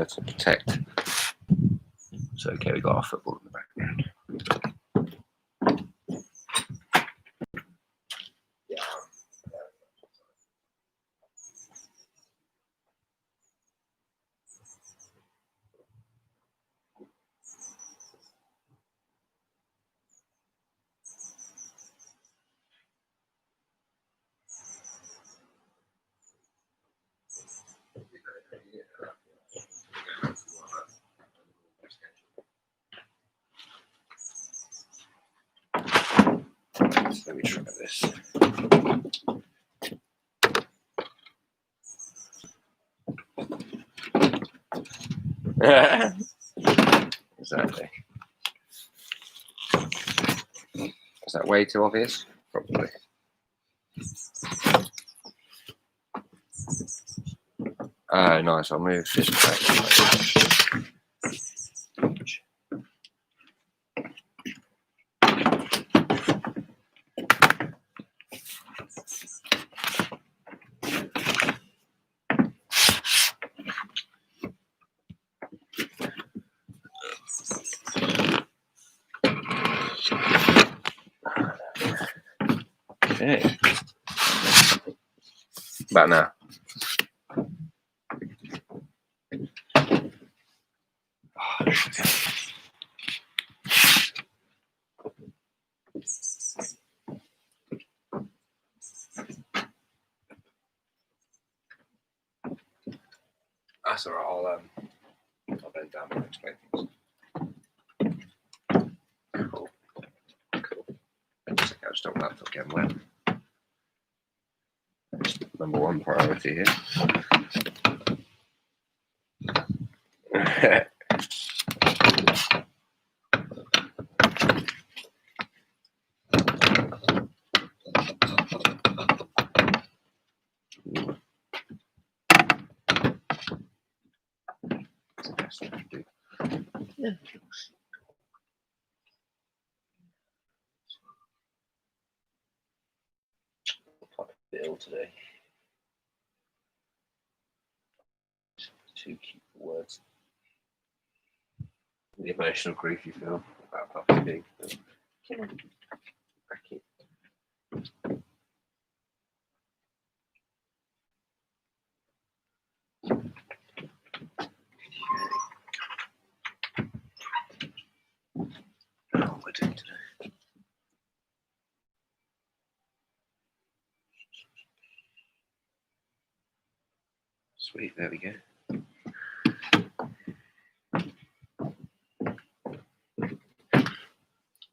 to protect. So okay, we got our football in the background. Let me try this. Exactly. Is that way too obvious? Probably. Oh, nice. I'll move this back. Okay. About now. That's all right. I'll bend down and explain things. Cool. Cool. Just I just don't want that to get wet. That's number one priority here. Yeah. Quite a bit ill today. Two key words. The emotional grief you feel about puppy being. Come on. Back in. What we're doing today. Sweet, there we go.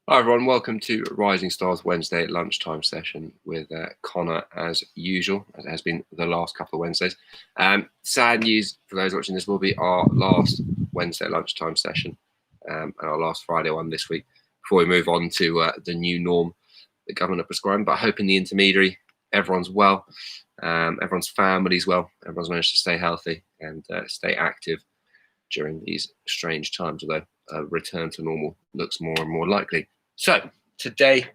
Hi everyone, welcome to Rising Stars Wednesday lunchtime session with Connor as usual, as it has been the last couple of Wednesdays. Sad news for those watching, this will be our last Wednesday lunchtime session and our last Friday one this week before we move on to the new norm the government are prescribing. But I hope in the intermediary everyone's well, everyone's family's well, everyone's managed to stay healthy and stay active during these strange times, although a return to normal looks more and more likely. So today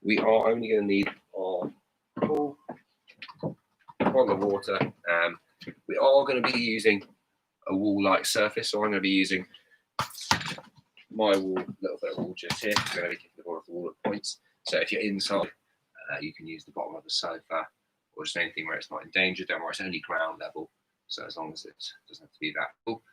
we are only going to need our full bottle of water. We are going to be using a wool-like surface, so I'm going to be using my wool, a little bit of wool just here. I'm going to be kicking the ball off the wall at points. So if you're inside, you can use the bottom of the sofa or just anything where it's not in danger. Don't worry, it's only ground level, so as long as it doesn't have to be that full.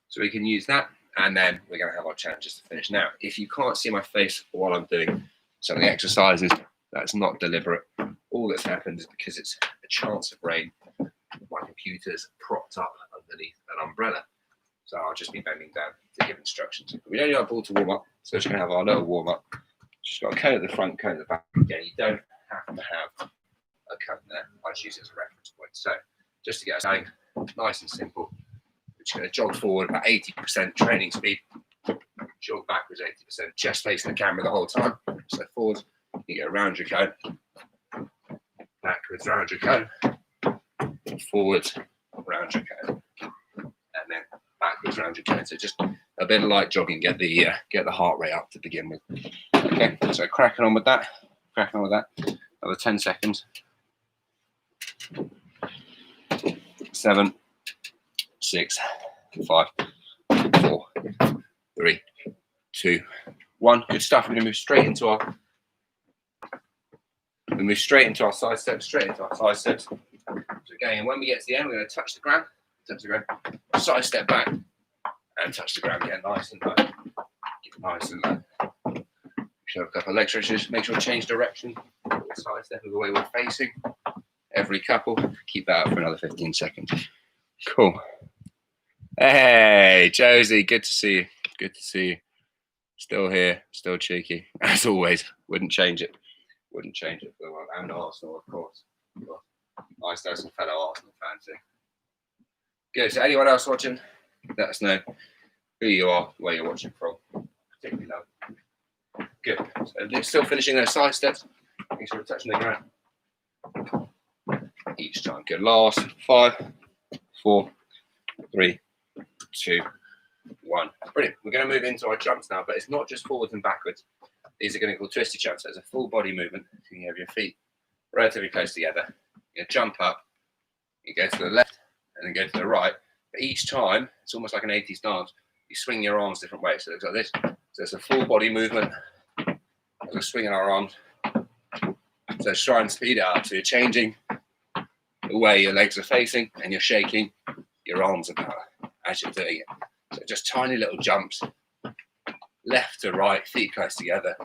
So we can use that, and then we're going to have our challenge just to finish. Now, if you can't see my face while I'm doing some of the exercises, that's not deliberate. All that's happened is because it's a chance of rain, my computer's propped up underneath an umbrella. So I'll just be bending down to give instructions. We don't need our ball to warm up, so we're just going to have our little warm up. Just got a cone at the front, cone at the back. Again, you don't have to have a cone there. I just use it as a reference point. So just to get us going, nice and simple. We're just going to jog forward about 80% training speed, jog backwards 80%, chest facing the camera the whole time. So forward, you go around your cone, backwards around your cone, forwards around your cone, and then backwards around your cone. So just a bit of light jogging, get the heart rate up to begin with. Okay, so cracking on with that. Another 10 seconds. 7, 6, 5, 4, 3, 2, 1. Good stuff. We're going to move straight into our side steps, So again, when we get to the end, we're going to touch the ground, side step back, and touch the ground again, nice and low. Show a couple of leg stretches. Make sure to change direction. Side step of the way we're facing. Every couple. Keep that up for another 15 seconds. Cool. Hey, Josie, good to see you. Still here, still cheeky, as always. Wouldn't change it for the world. And Arsenal, of course. Nice to have some fellow Arsenal fans here. Good. So anyone else watching, let us know who you are, where you're watching from. Particularly low. Good. So still finishing those side steps. Make sure we're touching the ground each time. Good. Last 5, 4, 3, 2, 1. Brilliant. We're going to move into our jumps now, but it's not just forwards and backwards. These are going to be called twisty jumps. So it's a full body movement. So you have your feet relatively close together. You jump up, you go to the left, and then go to the right. But each time, it's almost like an 80s dance. You swing your arms different ways. So it looks like this. So it's a full body movement. We're swinging our arms. So try and speed it up. So you're changing the way your legs are facing, and you're shaking your arms about as you're doing it. So just tiny little jumps, left to right, feet close together,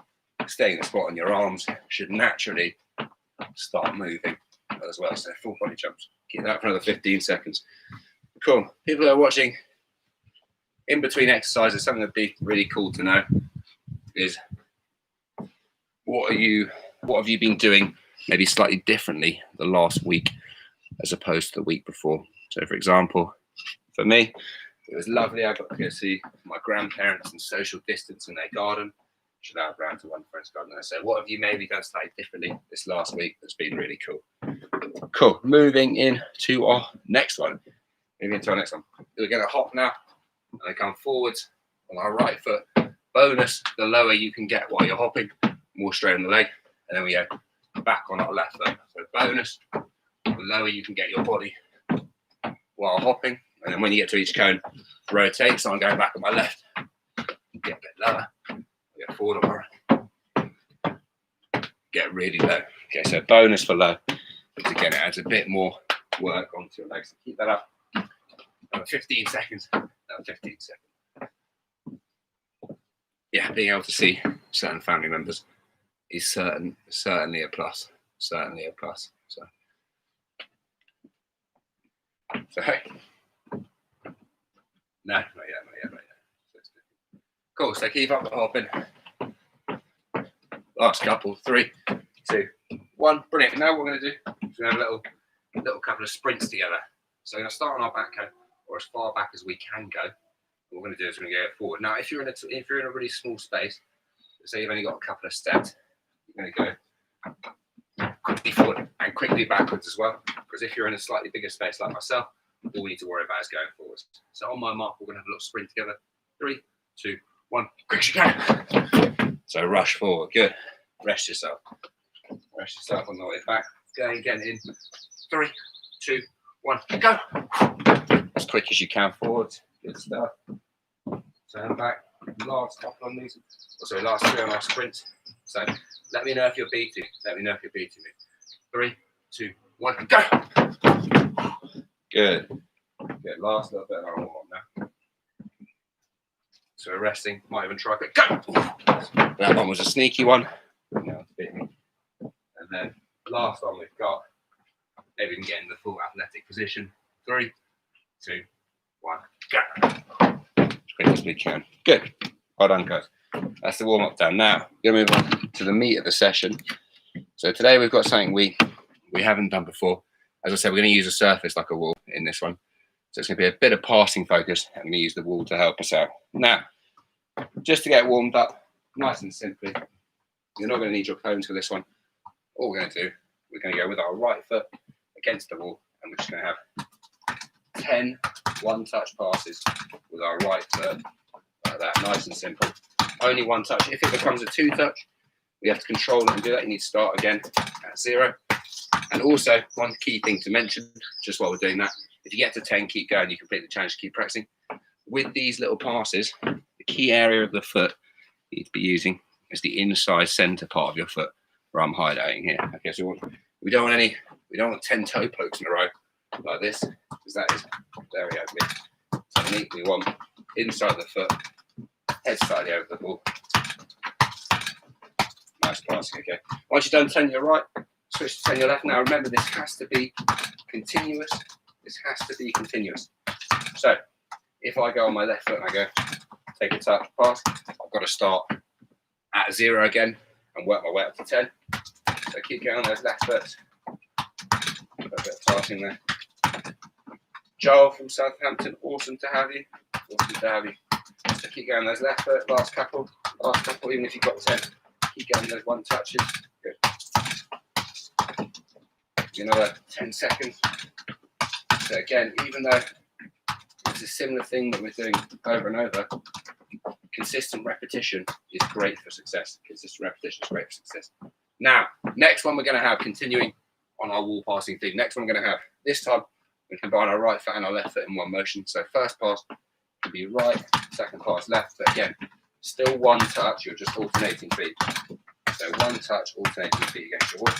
staying in the spot, and your arms should naturally start moving as well. So full body jumps. Keep that for another 15 seconds. Cool. People who are watching in between exercises, something that'd be really cool to know is what have you been doing maybe slightly differently the last week as opposed to the week before. So for example, for me, it was lovely. I got to go see my grandparents and social distance in their garden. Should I have around to one friend's garden? And I said, what have you maybe done slightly differently this last week that's been really cool? Cool. Moving into our next one. We're going to hop now. And then come forwards on our right foot. Bonus, the lower you can get while you're hopping, more straight on the leg. And then we go back on our left foot. So bonus, the lower you can get your body while hopping. And then when you get to each cone, rotate. So I'm going back on my left. Get a bit lower. Get forward on my right. Get really low. Okay, so bonus for low. But again, it adds a bit more work onto your legs. So keep that up. Another 15 seconds. Yeah, being able to see certain family members is certainly a plus. So hey. No, not yet. Cool, so keep up the hopping. Last couple, 3, 2, 1. Brilliant. Now what we're going to do is we're going to have a little couple of sprints together. So we're going to start on our back cone, or as far back as we can go. What we're going to do is we're going to go forward. Now, if you're in a really small space, say you've only got a couple of steps, you're going to go quickly forward and quickly backwards as well. Because if you're in a slightly bigger space like myself, all we need to worry about is going forwards. So on my mark, we're going to have a little sprint together. 3, 2, 1. Quick as you can. So rush forward. Good. Rest yourself on the way back. Going again in 3, 2, 1. Go. As quick as you can forwards. Good stuff. Turn back. Last couple on these. Last 3 on our sprint. So let me know if you're beating. me. 3, 2, 1. Go. Good. Last little bit of our warm up now. So we're resting. Might even try quick. Go. That one was a sneaky one. And then last one we've got. Maybe we can get in the full athletic position. 3, 2, 1. Go. As quick as we can. Good. Well done, guys. That's the warm up done. Now we're going to move on to the meat of the session. So today we've got something we haven't done before. As I said, we're going to use a surface like a wall in this one. So it's going to be a bit of passing focus, and we're going to use the wall to help us out. Now, just to get warmed up, nice and simply, you're not going to need your cones for this one. All we're going to do, we're going to go with our right foot against the wall, and we're just going to have 10 one-touch passes with our right foot, like that, nice and simple. Only one touch. If it becomes a 2-touch, we have to control it and do that. You need to start again at 0. And also, one key thing to mention, just while we're doing that, If you get to 10, keep going. You complete the challenge, keep practicing. With these little passes, the key area of the foot you need to be using is the inside center part of your foot, where I'm highlighting here. Okay, so we don't want 10 toe pokes in a row like this, because that is very ugly. So we want inside the foot, head slightly over the ball. Nice passing, okay. Once you've done 10 your right, switch to 10 your left. Now remember, this has to be continuous. This has to be continuous. So if I go on my left foot and I go, take a touch, pass, I've got to start at 0 again and work my way up to 10. So keep going on those left foots. A bit of passing there. Joel from Southampton, awesome to have you. Awesome to have you. So keep going those left foot, last couple, even if you've got 10. Keep going those one touches. Good. Another 10 seconds. So again, even though it's a similar thing that we're doing over and over, consistent repetition is great for success. Consistent repetition is great for success. Now, next one we're going to have, continuing on our wall passing theme, next one we're going to have, this time, we combine our right foot and our left foot in one motion. So first pass can be right, second pass left, but again, still one touch, you're just alternating feet. So one touch, alternating feet against your wall.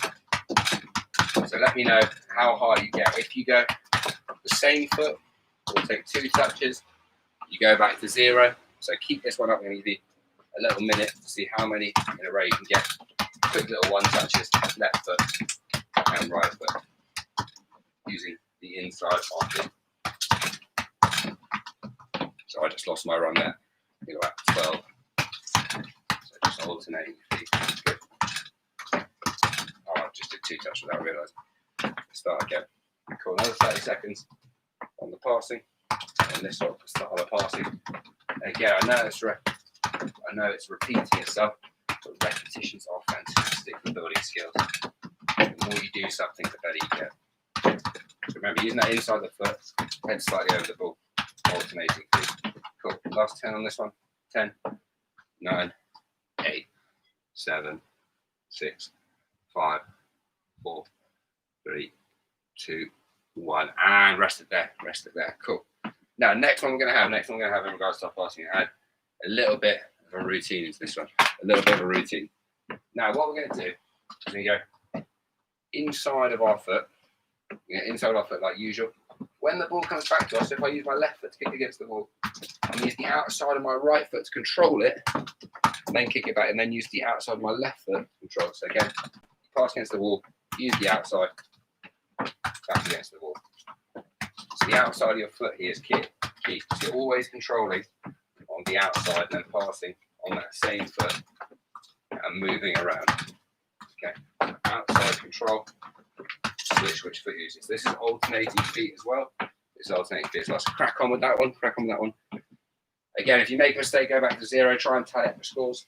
So let me know how high you get. If you go the same foot, we'll take 2 touches, you go back to 0. So keep this one up. I'm going to give you a little minute to see how many in a row you can get. Quick little one touches, left foot and right foot, using the inside of it. So I just lost my run there. You know, at 12. So just alternating feet. Good. Oh, I just did 2 touches without realising. Start again. Cool. Another 30 seconds on the passing. And this one, start on the passing. Again, I know it's repeating itself, but repetitions are fantastic for building skills. The more you do something, the better you get. So remember, using that inside the foot, head slightly over the ball, alternating feet. Cool. Last 10 on this one. 10, 9, 8, 7, 6, 5, 4, 3, 2, 1. And rest it there. Rest it there. Cool. Now, next one we're going to have in regards to our passing, add a little bit of a routine into this one. A little bit of a routine. Now, what we're going to do is we go inside of our foot. Inside our foot like usual. When the ball comes back to us, if I use my left foot to kick against the wall, and use the outside of my right foot to control it, and then kick it back, and then use the outside of my left foot to control it. So again, pass against the wall, use the outside, back against the wall. So the outside of your foot here is key. So you're always controlling on the outside and then passing on that same foot and moving around. Okay, outside control, switch which foot uses. This is alternating feet as well. This is alternating feet as well. So crack on with that one, crack on with that one. Again, if you make a mistake, go back to 0, try and tally up your scores.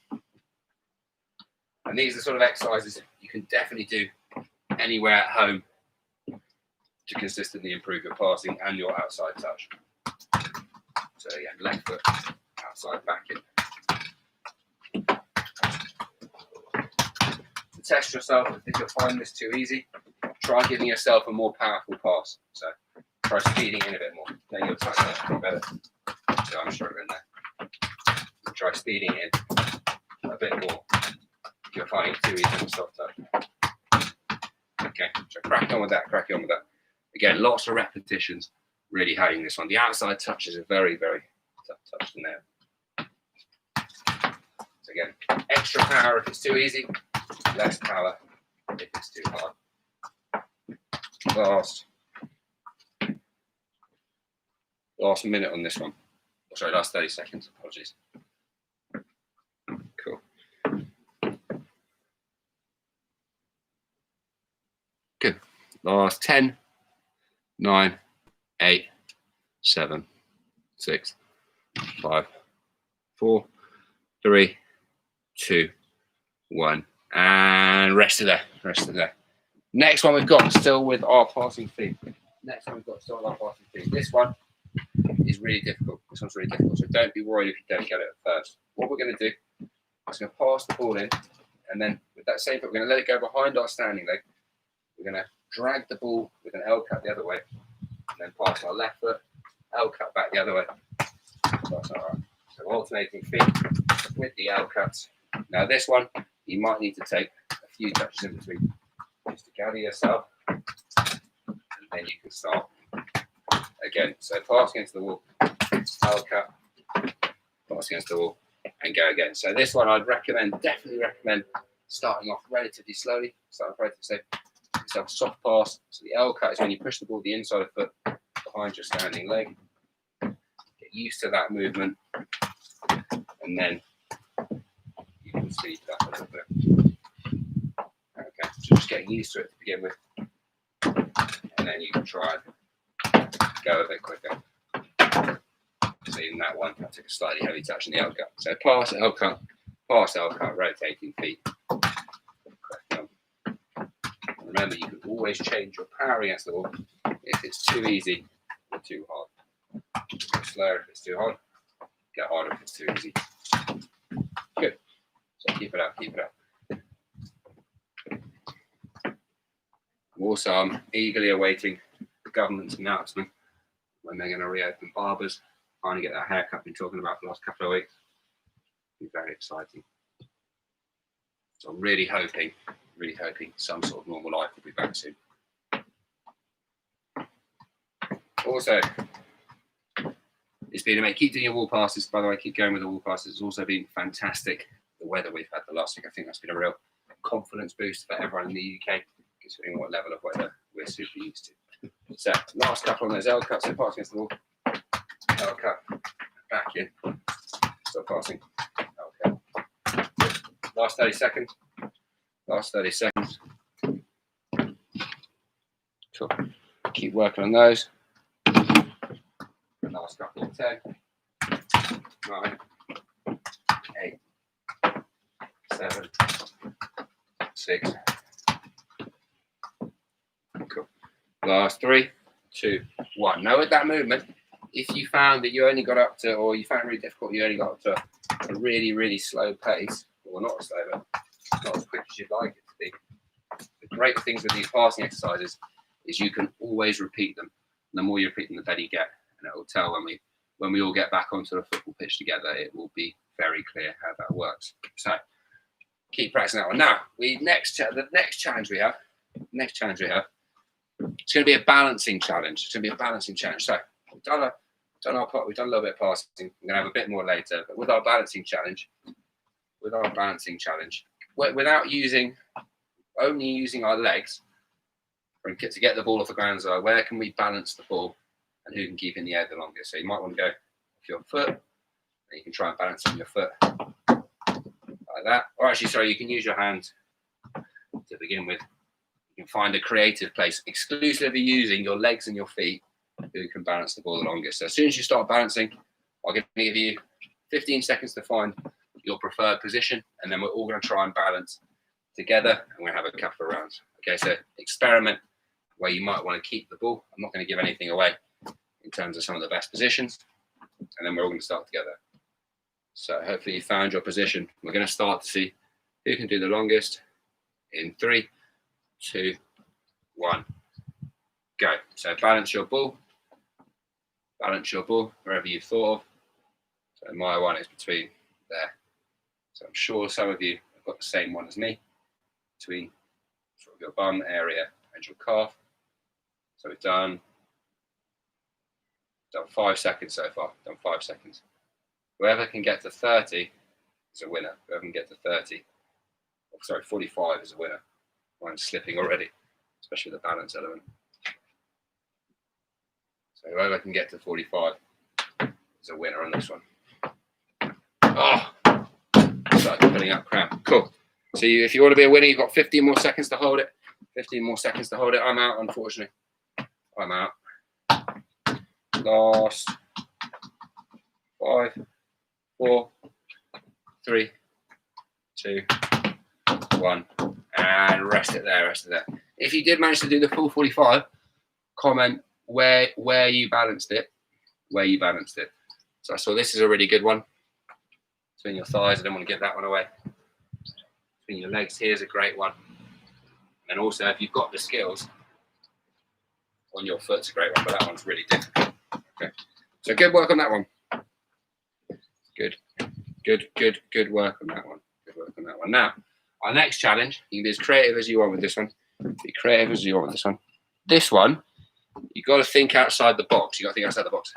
And these are the sort of exercises you can definitely do anywhere at home to consistently improve your passing and your outside touch. So again, left foot, outside back in. To test yourself, if you're finding this too easy, try giving yourself a more powerful pass. So try speeding in a bit more. Then you'll touch that a bit better. So I'm struggling there. Try speeding in a bit more. If you're finding it too easy on the soft touch. Okay, so crack on with that, crack on with that. Again, lots of repetitions, really hiding this one. The outside touch is a very, very tough touch to nail. So again, extra power if it's too easy, less power if it's too hard. Last minute on this one. Oh, sorry, last 30 seconds, apologies. Cool. Good. Last 10, 9, 8, 7, 6, 5, 4, 3, 2, 1. And rest of there. Rest of there. Next one we've got still with our passing feet. This one is really difficult. This one's really difficult. So don't be worried if you don't get it at first. What we're going to do is going to pass the ball in, and then with that same foot, we're going to let it go behind our standing leg. We're going to drag the ball with an L cut the other way. then pass our left foot, L cut back the other way. That's all right. So alternating feet with the L cuts. Now this one, you might need to take a few touches in between just to gather yourself, and then you can start again. So pass against the wall, L cut, pass against the wall, and go again. So this one I'd definitely recommend starting off relatively slowly. Start off relatively slowly. So a soft pass. So the L cut is when you push the ball the inside of the foot behind your standing leg. Get used to that movement, and then you can speed that a little bit. Okay, so just getting used to it to begin with, and then you can try and go a bit quicker. So in that one, I took a slightly heavy touch in the L cut. So pass, L cut, rotating feet. Remember, you can always change your power against the wall if it's too easy or too hard. Go slower if it's too hard, get harder if it's too easy. Good. So keep it up, keep it up. Also, I'm eagerly awaiting the government's announcement when they're going to reopen barbers. Finally get that haircut I've been talking about for the last couple of weeks. It'll be very exciting. So I'm really hoping some sort of normal life will be back soon. Also, it's been amazing. Keep doing your wall passes. By the way, keep going with the wall passes. It's also been fantastic. The weather we've had the last week, I think that's been a real confidence boost for everyone in the UK, considering what level of weather we're super used to. So, last couple on those L cuts. So pass against the wall. L cut. Back in. Stop passing. L cut. Last 30 seconds. Last 30 seconds. Cool. Keep working on those. Last couple of 10, 9, 8, 7, 6. Cool. Last 3, 2, 1. Now with that movement, if you found that you only got up to, or you found it really difficult, you only got up to a really, really slow pace, or not slow, but not as quick as you'd like it to be. The great things with these passing exercises is you can always repeat them. And the more you repeat them, the better you get. And it will tell when we all get back onto the football pitch together, it will be very clear how that works. So keep practicing that one. Now, the next challenge we have, it's going to be a balancing challenge. It's going to be a balancing challenge. So we've done a little bit of passing. We're going to have a bit more later. But with our balancing challenge, without only using our legs to get the ball off the ground, so where can we balance the ball and who can keep in the air the longest? So you might want to go off your foot, and you can try and balance on your foot like that. Or actually, sorry, you can use your hands to begin with. You can find a creative place, exclusively using your legs and your feet, who can balance the ball the longest. So as soon as you start balancing, I'm going to give you 15 seconds to find your preferred position, and then we're all going to try and balance together, and we're going to have a couple of rounds. Okay, so experiment where you might want to keep the ball. I'm not going to give anything away in terms of some of the best positions, and then we're all going to start together. So hopefully you found your position. We're going to start to see who can do the longest in 3, 2, 1, go. So balance your ball wherever you thought of. So my one is between there. So I'm sure some of you have got the same one as me, between sort of your bum area and your calf. So we've done 5 seconds so far, done 5 seconds. Whoever can get to 30 is a winner. Whoever can get to 45 is a winner. Mine's slipping already, especially the balance element. So whoever can get to 45 is a winner on this one. Oh, started filling up cramp. Cool. So if you want to be a winner, you've got 15 more seconds to hold it. 15 more seconds to hold it. I'm out, unfortunately. I'm out. Last 5, 4, 3, 2, 1. And rest it there, If you did manage to do the full 45, comment where you balanced it. So I saw this is a really good one. Between your thighs, I don't want to give that one away. Between your legs, here's a great one. And also, if you've got the skills, on your foot's a great one, but that one's really difficult. Okay, so good work on that one. Good work on that one. Good work on that one. Now, our next challenge, you can be as creative as you want with this one. Be creative as you want with this one. This one, you've got to think outside the box. You've got to think outside the box.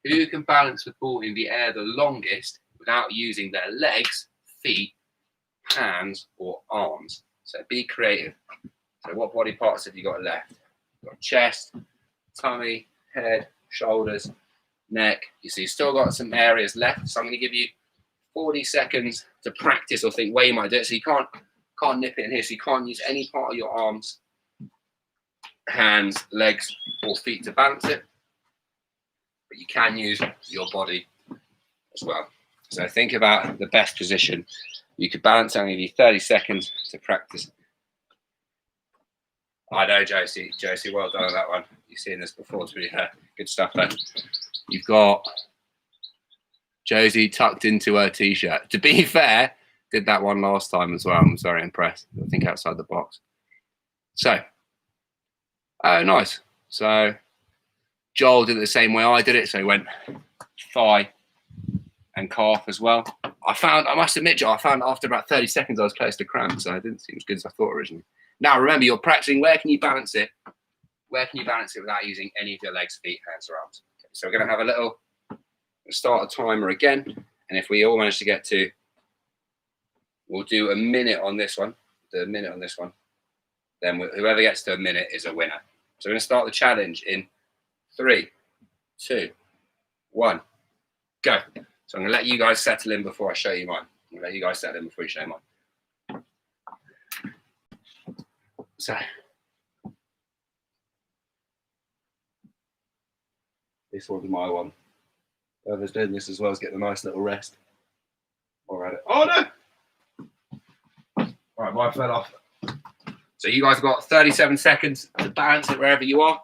Who can balance the ball in the air the longest without using their legs, feet, hands, or arms? So be creative. So what body parts have you got left? You've got chest, tummy, head, shoulders, neck. You see, you've still got some areas left. So I'm going to give you 40 seconds to practice or think where you might do it. So you can't nip it in here. So you can't use any part of your arms, hands, legs, or feet to balance it. But you can use your body as well. So think about the best position you could balance. I'll give you 30 seconds to practice. I know, Josie, well done on that one. You've seen this before. It's really good stuff though. You've got Josie tucked into her t-shirt. To be fair, did that one last time as well. I'm very impressed. I think outside the box. So, oh, nice. So Joel did it the same way I did it. So he went thigh and calf as well. I must admit, Joel, I found after about 30 seconds I was close to cramp, so it didn't seem as good as I thought originally. Now remember, you're practicing where can you balance it? Where can you balance it without using any of your legs, feet, hands, or arms? Okay, so we're going to have a little start a timer again, and if we all manage to get to, we'll do a minute on this one. Do a minute on this one. Then whoever gets to a minute is a winner. So we're going to start the challenge in 3, 2, 1, go. So I'm going to let you guys settle in before I show you mine. I'm going to let you guys settle in before you show you mine. So this one's my one. Whoever's doing this as well is getting a nice little rest. All right. Oh no! All right, mine fell off. So you guys have got 37 seconds to balance it wherever you are.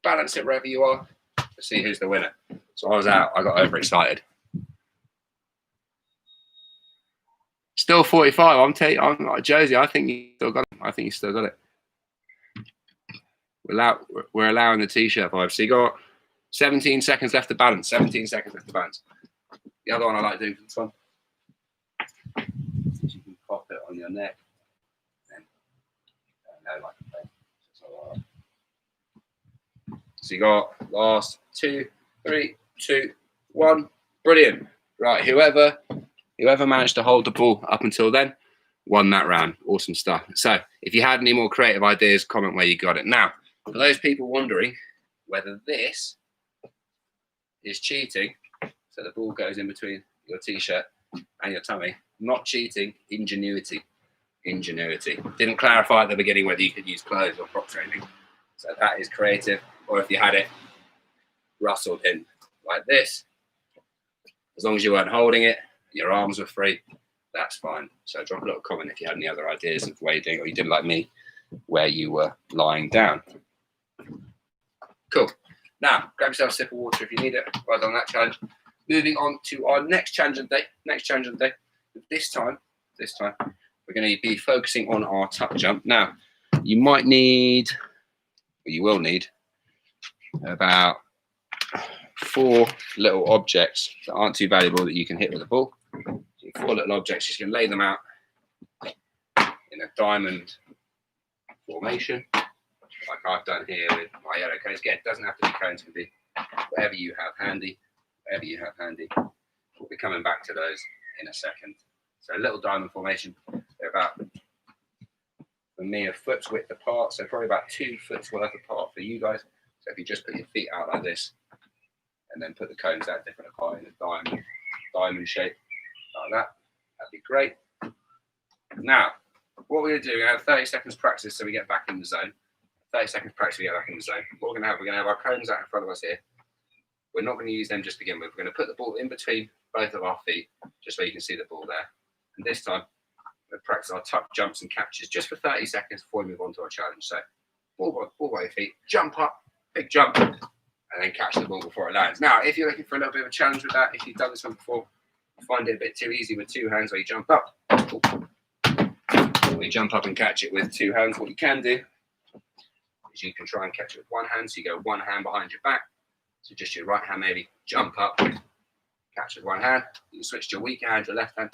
Balance it wherever you are. Let's see who's the winner. So I was out. I got overexcited. Still 45. I'm like Josie. I think you still got it. I think you still got it. We're allowing the t-shirt vibe. So you got 17 seconds left to balance. 17 seconds left to balance. The other one I like doing for this one. You can pop it on your neck. And like so you got last 2, 3, 2, 1. Brilliant. Right, whoever managed to hold the ball up until then won that round. Awesome stuff. So if you had any more creative ideas, comment where you got it. Now, for those people wondering whether this is cheating, so the ball goes in between your t-shirt and your tummy, not cheating, ingenuity. Didn't clarify at the beginning whether you could use clothes or prop training. So that is creative. Or if you had it rustled in like this, as long as you weren't holding it, your arms were free, that's fine. So drop a little comment if you had any other ideas of where you're doing, or you did like me, where you were lying down. Cool. Now, grab yourself a sip of water if you need it. Well done on that challenge. Moving on to our next challenge of the day. This time, we're going to be focusing on our tuck jump. Now, you will need about 4 little objects that aren't too valuable that you can hit with a ball. 4 little objects, you can lay them out in a diamond formation, like I've done here with my yellow cones. Again, it doesn't have to be cones, it can be whatever you have handy. We'll be coming back to those in a second. So a little diamond formation, they're about, for me, a foot's width apart, so probably about 2 foot's worth apart for you guys. So if you just put your feet out like this, and then put the cones out different apart in a diamond shape, like that, that'd be great. Now, what we're going to do, we're going to have 30 seconds practice so we get back in the zone. 30 seconds practice, we get back in the zone. What we're going to have our cones out in front of us here. We're not going to use them just to begin with. We're going to put the ball in between both of our feet, just so you can see the ball there. And this time, we're going to practice our tuck jumps and catches just for 30 seconds before we move on to our challenge. So, ball by your feet, jump up, big jump, and then catch the ball before it lands. Now, if you're looking for a little bit of a challenge with that, if you've done this one before, you find it a bit too easy with 2 hands where you jump up. When you jump up and catch it with 2 hands, what you can do is you can try and catch it with one hand. So you go one hand behind your back. So just your right hand, maybe jump up, catch with one hand. You can switch to your weaker hand, your left hand.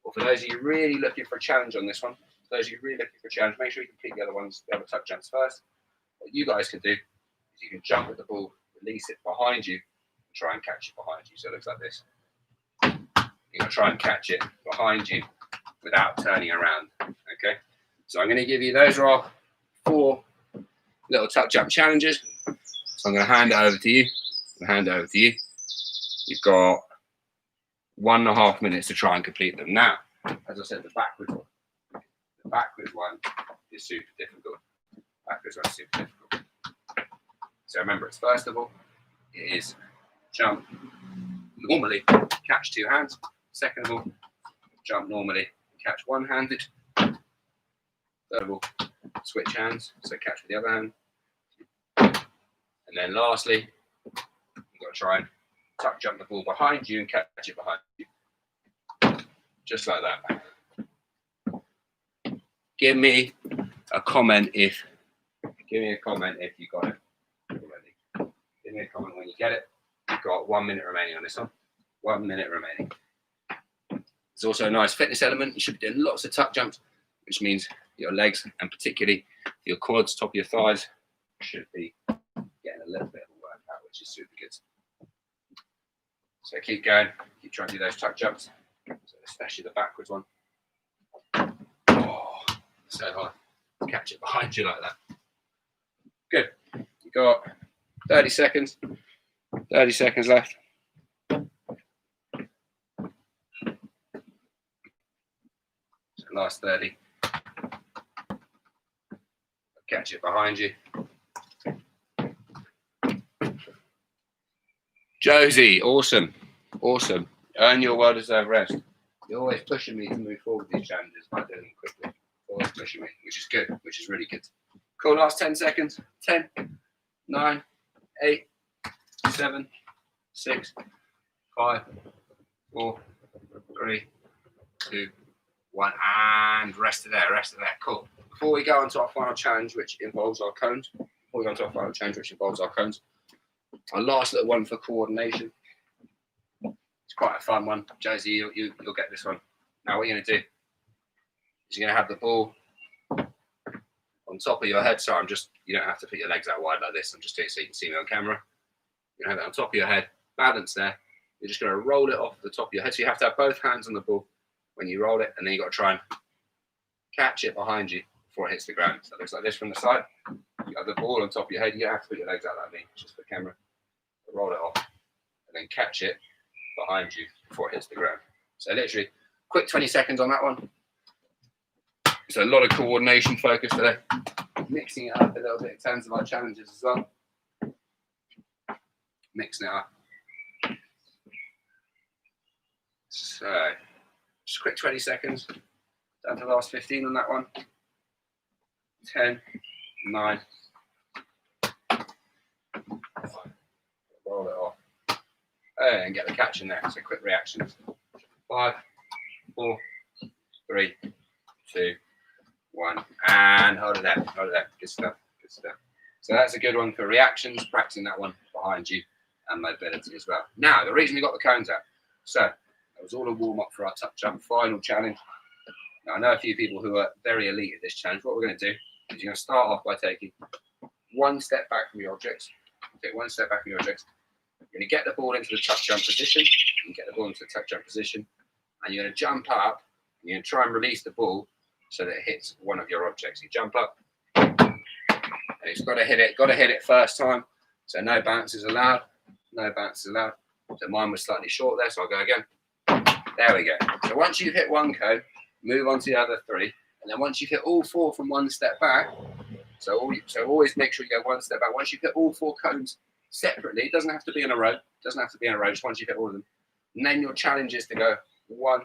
Or for those of you really looking for a challenge on this one, for those of you really looking for a challenge, make sure you complete the other ones, the other tuck jumps first. What you guys can do is you can jump with the ball, release it behind you, and try and catch it behind you. So it looks like this. You're going to try and catch it behind you without turning around. Okay. So I'm going to give you, those are our 4 little tuck jump challenges. So I'm going to hand it over to you. You've got 1.5 minutes to try and complete them. Now, as I said, the backward one is super difficult. So remember, it's first of all, it is jump normally, catch 2 hands. Second of all, jump normally, catch one-handed. Third of all, switch hands, so catch with the other hand. And then lastly, you've got to try and tuck jump the ball behind you and catch it behind you. Just like that. Give me a comment if you got it already. Give me a comment when you get it. You've got 1 minute remaining on this one. 1 minute remaining. There's also a nice fitness element. You should be doing lots of tuck jumps, which means your legs and particularly your quads, top of your thighs, should be getting a little bit of a workout, which is super good. So keep going, keep trying to do those tuck jumps, especially the backwards one. Oh, so hard. Catch it behind you like that. Good. You've got 30 seconds. 30 seconds left. So last 30. Catch it behind you. Josie, awesome. Earn your well-deserved rest. You're always pushing me to move forward with these challenges by doing them quickly. Always pushing me, which is good, which is really good. Cool, last 10 seconds. 10, 9, 8, 7, 6, 5, 4, 3, 2, 1, and rest of there. Cool. Before we go on to our final challenge, which involves our cones, our last little one for coordination. It's quite a fun one. Josie, you'll get this one. Now what you're going to do is you're going to have the ball on top of your head. So you don't have to put your legs out wide like this. I'm just doing it so you can see me on camera. You're going to have it on top of your head, balance there. You're just going to roll it off the top of your head. So you have to have both hands on the ball when you roll it, and then you've got to try and catch it behind you before it hits the ground. So it looks like this from the side. You have the ball on top of your head. You don't have to put your legs out like me, just for camera. Roll it off, and then catch it behind you before it hits the ground. So literally, quick 20 seconds on that one. So a lot of coordination focus today. Mixing it up a little bit in terms of our challenges as well. Mixing it up. So, just a quick 20 seconds. Down to the last 15 on that one. 10, 9, 5. Roll it off. And get the catch in there. So quick reactions. 5, 4, 3, 2, 1. And hold it there. Good stuff. So that's a good one for reactions, practicing that one behind you and mobility as well. Now, the reason we got the cones out. So that was all a warm up for our tuck jump final challenge. Now, I know a few people who are very elite at this challenge. What we're going to do is you're going to start off by taking one step back from your objects. Take one step back from your objects. You're going to get the ball into the tuck jump position. And you're going to jump up. And you're going to try and release the ball so that it hits one of your objects. You jump up. And it's got to hit it first time. So no bounces allowed. So mine was slightly short there, so I'll go again. There we go. So once you've hit one cone, move on to the other 3. And then once you've hit all 4 from one step back, so always make sure you go one step back. Once you've hit all 4 cones separately, it doesn't have to be in a row. Just once you've hit all of them. And then your challenge is to go 1,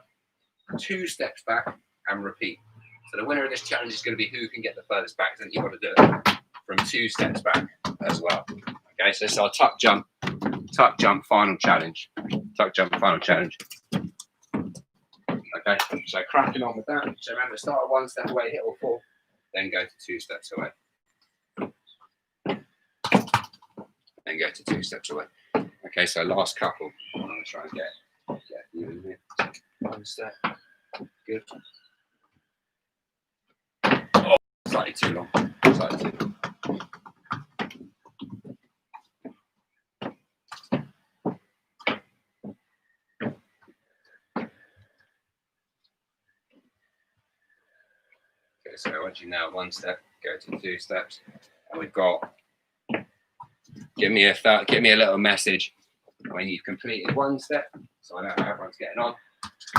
2 steps back and repeat. So the winner of this challenge is going to be who can get the furthest back. Then you've got to do it from 2 steps back as well. Okay, so it's our tuck jump final challenge. Okay, so cracking on with that. So remember, start at 1 step away, hit all 4, then go to 2 steps away. go to 2 steps away. Okay, so last couple. I'm going to try and get you in here. 1 step. Good. Oh, slightly too long. Slightly too long. Okay, so once you nail 1 step, go to 2 steps, and we've got. Give me a little message when you've completed 1 step, so I know how everyone's getting on.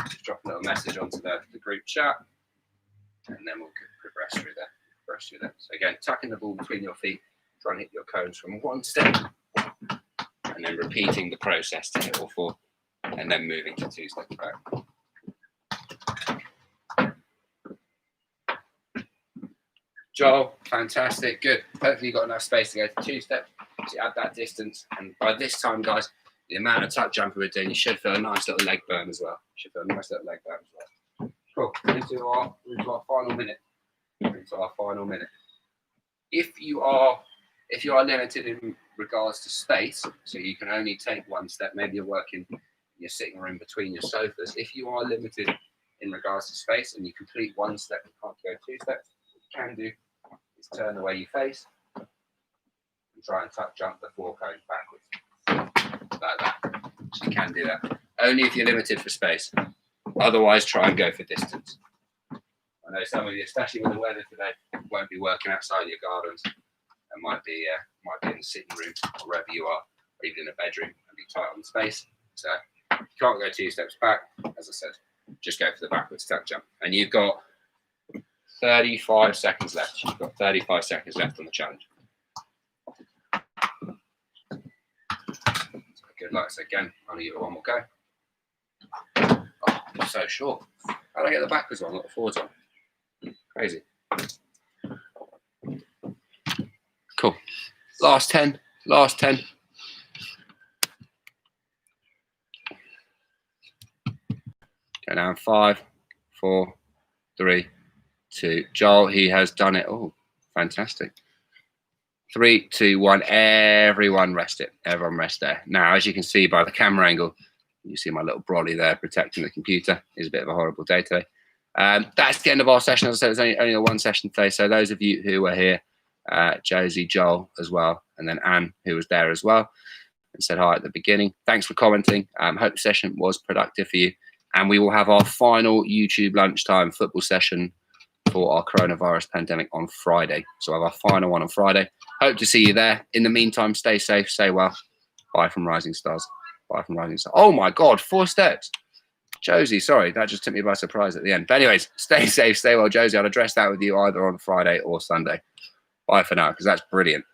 Just drop a little message onto the group chat, and then we'll progress through there. So again, tucking the ball between your feet, trying to hit your cones from 1 step, and then repeating the process to hit all 4, and then moving to 2 steps back. Joel, fantastic, good. Hopefully you've got enough space to go to 2 steps. So you add that distance, and by this time, guys, the amount of tuck jumping we're doing, you should feel a nice little leg burn as well. Cool. Into our final minute. If you are limited in regards to space, so you can only take 1 step. Maybe you're working in your sitting room between your sofas. If you are limited in regards to space and you complete 1 step, you can't go 2 steps. What you can do is turn the way you face. Try and tuck jump the 4 cones backwards, like that. So you can do that. Only if you're limited for space. Otherwise, try and go for distance. I know some of you, especially with the weather today, won't be working outside your gardens and might be in the sitting room or wherever you are, or even in a bedroom and be tight on space. So if you can't go 2 steps back, as I said, just go for the backwards tuck jump. And you've got 35 seconds left. You've got 35 seconds left on the challenge. Good luck. So again, I'll give it one more go. Oh, I'm so short. How do I get the backwards one, not the forwards one? Crazy. Cool. Last 10. Go down. 5, 4, 3, 2. Joel, he has done it. Oh, fantastic. 3, 2, 1. Everyone rest it. Everyone rest there. Now, as you can see by the camera angle, you see my little brolly there protecting the computer. It's a bit of a horrible day today. That's the end of our session. As I said, it's only a 1 session today. So those of you who were here, Josie, Joel as well, and then Anne, who was there as well, and said hi at the beginning. Thanks for commenting. Hope the session was productive for you. And we will have our final YouTube lunchtime football session for our coronavirus pandemic on Friday. So we'll have our final one on Friday. Hope to see you there. In the meantime, stay safe, stay well. Bye from Rising Stars. Bye from Rising Stars. Oh my God, 4 steps. Josie, sorry, that just took me by surprise at the end. But anyways, stay safe, stay well, Josie. I'll address that with you either on Friday or Sunday. Bye for now, because that's brilliant.